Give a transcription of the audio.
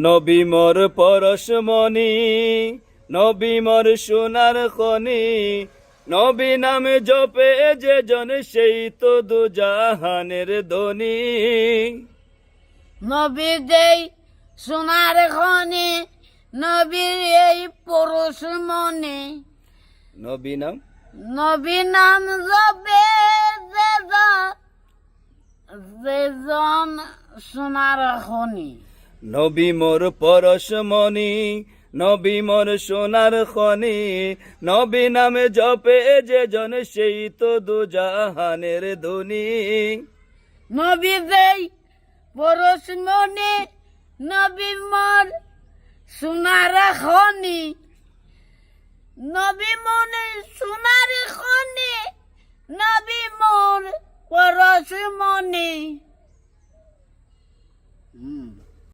নবী মোর পরশমণি, নবী মোর সোনার খনি, নবী নামে জপে যে জন সেই তো দুজাহানের ধনী। নবী যেই সোনার খনি, নবীর এই পরশ মনে, নবী নাম নবী নাম জপে যেজন সোনার খনি। নবী মোর পরশমণি, নবী মোর সোনার খনি, নবী নামে জপে যে জন সেই তো দুজাহানের ধনী। নবী যেই পরশ মনে, নবী মোর সোনার খনি, নবী মনে সোনার খনি, নবী মোর পরশ মনে।